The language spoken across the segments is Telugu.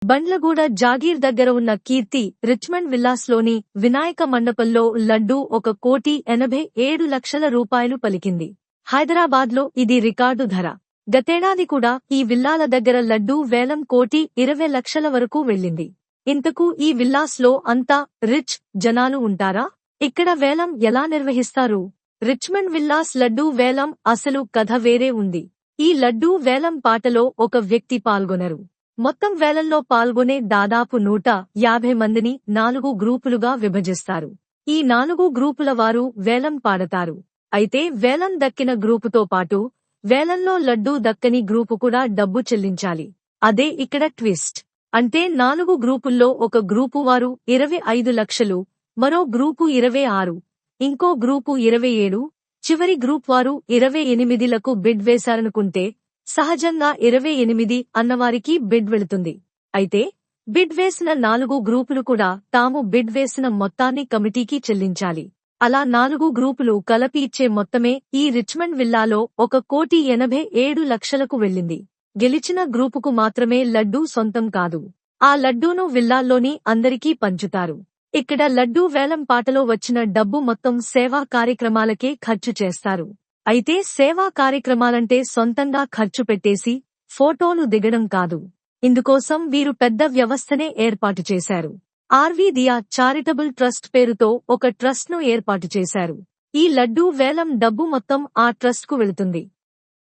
బండ్లగూడ జాగీర్ దగ్గర ఉన్న కీర్తి రిచ్మండ్ విల్లాస్లోని వినాయక మండపంలో లడ్డూ 1,87,00,000 రూపాయలు పలికింది. హైదరాబాద్లో ఇది రికార్డు ధర. గతేడాది కూడా ఈ విల్లాల దగ్గర లడ్డూ వేలం 1,20,00,000 వరకు వెళ్లింది. ఇంతకు ఈ విల్లాస్లో అంతా రిచ్ జనాలు ఉంటారా? ఇక్కడ వేలం ఎలా నిర్వహిస్తారు? రిచ్మండ్ విల్లాస్ లడ్డూ వేలం అసలు కథ వేరే ఉంది. ఈ లడ్డూ వేలం పాటలో ఒక వ్యక్తి పాల్గొనరు. మొత్తం వేలంలో పాల్గొనే దాదాపు 150 మందిని 4 గ్రూపులుగా విభజిస్తారు. ఈ 4 గ్రూపుల వారు వేలం పాడతారు. అయితే వేలం దక్కిన గ్రూపుతో పాటు వేలంలో లడ్డూ దక్కని గ్రూపు కూడా డబ్బు చెల్లించాలి. అదే ఇక్కడ ట్విస్ట్. అంటే 4 గ్రూపుల్లో ఒక గ్రూపు వారు 25 లక్షలు, మరో గ్రూపు 26, ఇంకో గ్రూపు 27, చివరి గ్రూప్ వారు 28లకు బిడ్ వేశారనుకుంటే సహజంగా 28 అన్నవారికి బిడ్ వెళుతుంది. అయితే బిడ్ వేసిన 4 గ్రూపులు కూడా తాము బిడ్ వేసిన మొత్తాన్ని కమిటీకి చెల్లించాలి. అలా 4 గ్రూపులు కలిపి ఇచ్చే మొత్తమే ఈ రిచ్మండ్ విల్లాలో 1,87,00,000కు వెళ్లింది. గెలిచిన గ్రూపుకు మాత్రమే లడ్డూ సొంతం కాదు. ఆ లడ్డూను విల్లాల్లోని అందరికీ పంచుతారు. ఇక్కడ లడ్డూ వేలం పాటలో వచ్చిన డబ్బు మొత్తం సేవా కార్యక్రమాలకే ఖర్చు చేస్తారు. అయితే సేవా కార్యక్రమాలంటే సొంతంగా ఖర్చు పెట్టేసి ఫోటోలు దిగడం కాదు. ఇందుకోసం వీరు పెద్ద వ్యవస్థనే ఏర్పాటు చేశారు. ఆర్వీ దియా చారిటబుల్ ట్రస్ట్ పేరుతో ఒక ట్రస్ట్ను ఏర్పాటు చేశారు. ఈ లడ్డూ వేలం డబ్బు మొత్తం ఆ ట్రస్ట్కు వెళుతుంది.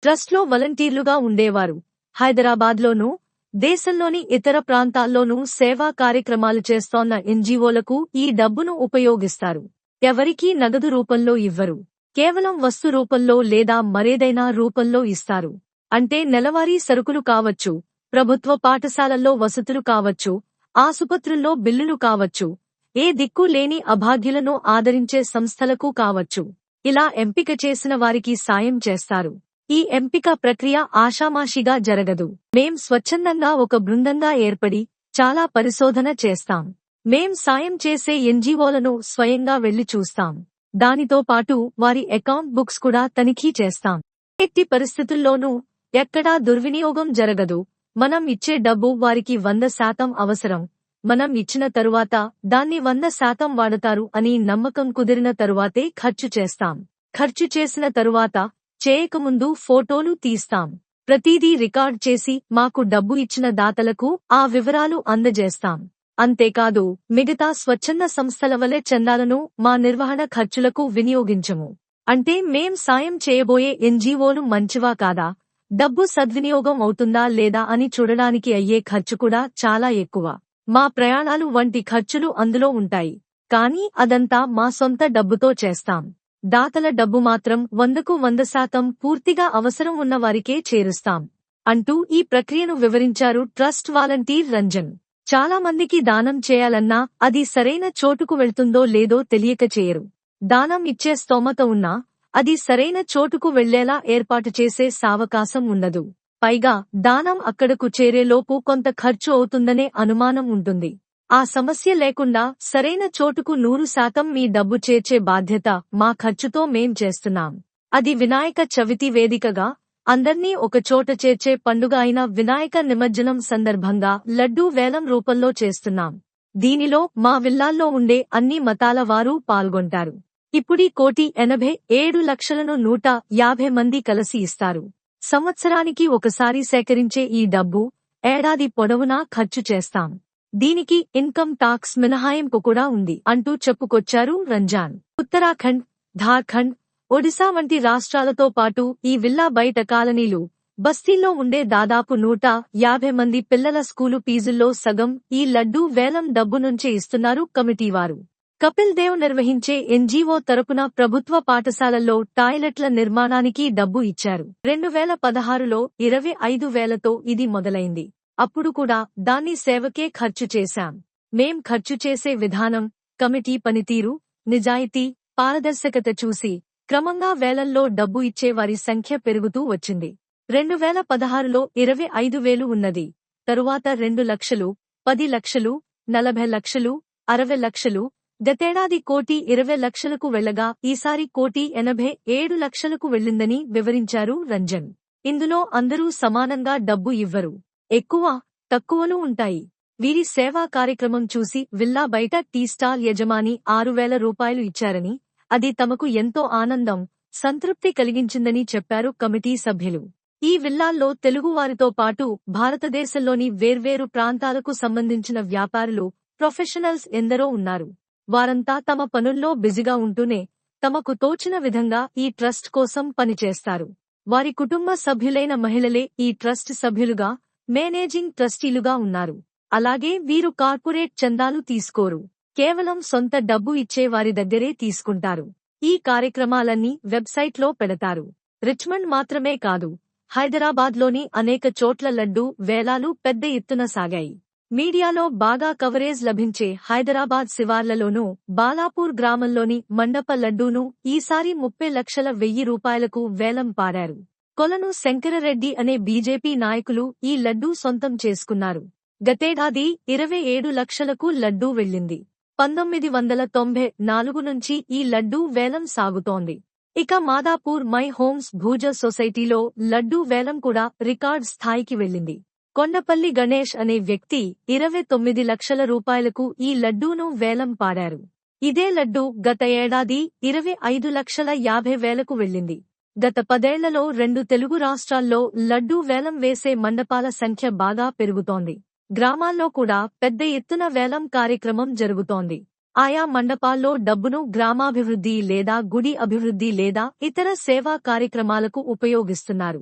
ట్రస్ట్లో వాలంటీర్లుగా ఉండేవారు హైదరాబాద్లోనూ, దేశంలోని ఇతర ప్రాంతాల్లోనూ సేవా కార్యక్రమాలు చేస్తోన్న ఎన్జీఓలకు ఈ డబ్బును ఉపయోగిస్తారు. ఎవరికీ నగదు రూపంలో ఇవ్వరు. కేవలం వస్తు రూపంలో లేదా మరేదైనా రూపంలో ఇస్తారు. అంటే నెలవారీ సరుకులు కావచ్చు, ప్రభుత్వ పాఠశాలల్లో వసతులు కావచ్చు, ఆసుపత్రుల్లో బిల్లులు కావచ్చు, ఏ దిక్కు లేని అభాగ్యులను ఆదరించే సంస్థలకు కావచ్చు. ఇలా ఎంపిక చేసిన వారికి సాయం చేస్తారు. ఈ ఎంపిక ప్రక్రియ ఆషామాషిగా జరగదు. మేం స్వచ్ఛందంగా ఒక బృందంగా ఏర్పడి చాలా పరిశోధన చేస్తాం. మేం సాయం చేసే ఎన్జీఓలను స్వయంగా వెళ్లి చూస్తాం. దానితో పాటు వారి అకౌంట్ బుక్స్ కూడా తనిఖీ చేస్తాం. ఎట్టి పరిస్థితుల్లోనూ ఎక్కడా దుర్వినియోగం జరగదు. మనం ఇచ్చే డబ్బు వారికి 100% అవసరం. మనం ఇచ్చిన తరువాత దాన్ని 100% వాడతారు అని నమ్మకం కుదిరిన తరువాతే ఖర్చు చేస్తాం. ఖర్చు చేసిన తరువాత చేయకముందు ఫోటోలు తీస్తాం. ప్రతిదీ రికార్డ్ చేసి మాకు డబ్బు ఇచ్చిన దాతలకు ఆ వివరాలు అందజేస్తాం. అంతేకాదు మిగతా స్వచ్ఛంద సంస్థల వలె చందాలను మా నిర్వహణ ఖర్చులకు వినియోగించము. అంటే మేం సాయం చేయబోయే ఎన్జీఓలు మంచివా కాదా, డబ్బు సద్వినియోగం అవుతుందా లేదా అని చూడడానికి అయ్యే ఖర్చు కూడా చాలా ఎక్కువ. మా ప్రయాణాలు వంటి ఖర్చులు అందులో ఉంటాయి. కానీ అదంతా మా సొంత డబ్బుతో చేస్తాం. దాతల డబ్బు మాత్రం 100కు 100% పూర్తిగా అవసరం ఉన్న వారికే చేరుస్తాం అంటూ ఈ ప్రక్రియను వివరించారు ట్రస్ట్ వాలంటీర్ రంజన్. చాలా మందికి దానం చేయాలన్నా అది సరైన చోటుకు వెళ్తుందో లేదో తెలియక చేయరు. దానం ఇచ్చే స్తోమత ఉన్నా అది సరైన చోటుకు వెళ్లేలా ఏర్పాటు చేసే సావకాశం ఉండదు. పైగా దానం అక్కడకు చేరేలోపు కొంత ఖర్చు అవుతుందనే అనుమానం ఉంటుంది. ఆ సమస్య లేకుండా సరైన చోటుకు 100% మీ డబ్బు చేర్చే బాధ్యత మా ఖర్చుతో మేం చేస్తున్నాం. అది వినాయక చవితి వేదికగా అందర్నీ ఒకచోట చేర్చే పండుగ అయిన వినాయక నిమజ్జనం సందర్భంగా లడ్డూ వేలం రూపంలో చేస్తున్నాం. దీనిలో మా విల్లాల్లో ఉండే అన్ని మతాల వారు పాల్గొంటారు. ఇప్పుడీ 1,87,00,000ను 150 మంది కలిసి ఇస్తారు. సంవత్సరానికి ఒకసారి సేకరించే ఈ డబ్బు ఏడాది పొడవునా ఖర్చు చేస్తాం. దీనికి ఇన్కమ్ టాక్స్ మినహాయింపు కూడా ఉంది అంటూ చెప్పుకొచ్చారు రంజాన్. ఉత్తరాఖండ్, ఝార్ఖండ్, ఒడిశా వంటి రాష్ట్రాలతో పాటు ఈ విల్లా బయట కాలనీలు, బస్తీల్లో ఉండే దాదాపు 150 మంది పిల్లల స్కూలు ఫీజుల్లో సగం ఈ లడ్డూ వేలం డబ్బు నుంచే ఇస్తున్నారు కమిటీవారు. కపిల్ దేవ్ నిర్వహించే ఎన్జీఓ తరపున ప్రభుత్వ పాఠశాలల్లో టాయిలెట్ల నిర్మాణానికి డబ్బు ఇచ్చారు. 2016లో 25,000తో ఇది మొదలైంది. అప్పుడు కూడా దాన్ని సేవకే ఖర్చు చేశాం. మేం ఖర్చు చేసే విధానం, కమిటీ పనితీరు, నిజాయితీ, పారదర్శకత చూసి క్రమంగా వేలంలో డబ్బు ఇచ్చేవారి సంఖ్య పెరుగుతూ వచ్చింది. 2016లో 25,000 ఉన్నది. తరువాత 2 లక్షలు, 10 లక్షలు, 40 లక్షలు, 60 లక్షలు, గతేడాది 1,20,00,000కు వెళ్లగా ఈసారి 1,87,00,000కు వెళ్లిందని వివరించారు రంజన్. ఇందులో అందరూ సమానంగా డబ్బు ఇవ్వరు. ఎక్కువ, తక్కువలు ఉంటాయి. వీరి సేవా కార్యక్రమం చూసి విల్లా బయట టీ స్టాల్ యజమాని 6,000 రూపాయలు ఇచ్చారని, అది తమకు ఎంతో ఆనందం, సంతృప్తి కలిగించిందని చెప్పారు కమిటీ సభ్యులు. ఈ విల్లాల్లో తెలుగువారితో పాటు భారతదేశంలోని వేర్వేరు ప్రాంతాలకు సంబంధించిన వ్యాపారులు, ప్రొఫెషనల్స్ ఎందరో ఉన్నారు. వారంతా తమ పనుల్లో బిజీగా ఉంటూనే తమకు తోచిన విధంగా ఈ ట్రస్ట్ కోసం పనిచేస్తారు. వారి కుటుంబ సభ్యులైన మహిళలే ఈ ట్రస్ట్ సభ్యులుగా, మేనేజింగ్ ట్రస్టీలుగా ఉన్నారు. అలాగే వీరు కార్పొరేట్ చందాలు తీసుకోరు. కేవలం సొంత డబ్బు ఇచ్చే వారి దగ్గరే తీసుకుంటారు. ఈ కార్యక్రమాలన్నీ వెబ్సైట్లో పెడతారు. రిచ్మండ్ మాత్రమే కాదు, హైదరాబాద్లోని అనేక చోట్ల లడ్డూ వేలాలు పెద్ద ఎత్తున సాగాయి. మీడియాలో బాగా కవరేజ్ లభించే హైదరాబాద్ శివార్లలోనూ బాలాపూర్ గ్రామంలోని మండప లడ్డూను ఈసారి 30 లక్షల రూపాయలకు వేలం పాడారు. కొలను శంకరరెడ్డి అనే బీజేపీ నాయకులు ఈ లడ్డూ సొంతం చేసుకున్నారు. గతేడాది 27 లక్షలకు లడ్డూ వెళ్ళింది. 1994 నుంచి ఈ లడ్డూ వేలం సాగుతోంది. ఇక మాదాపూర్ మై హోమ్స్ భూజ సొసైటీలో లడ్డూ వేలం కూడా రికార్డ్ స్థాయికి వెళ్ళింది. కొండపల్లి గణేష్ అనే వ్యక్తి 29 లక్షల రూపాయలకు ఈ లడ్డూను వేలం పాడారు. ఇదే లడ్డూ గత ఏడాది 25,50,000కు వెళ్ళింది. గత 10 ఏళ్లలో 2 తెలుగు రాష్ట్రాల్లో లడ్డూ వేలం వేసే మండపాల సంఖ్య బాగా పెరుగుతోంది. గ్రామాల్లో కూడా పెద్ద ఎత్తున వేలం కార్యక్రమం జరుగుతోంది. ఆయా మండపాల్లో డబ్బును గ్రామాభివృద్ధి లేదా గుడి అభివృద్ధి లేదా ఇతర సేవా కార్యక్రమాలకు ఉపయోగిస్తున్నారు.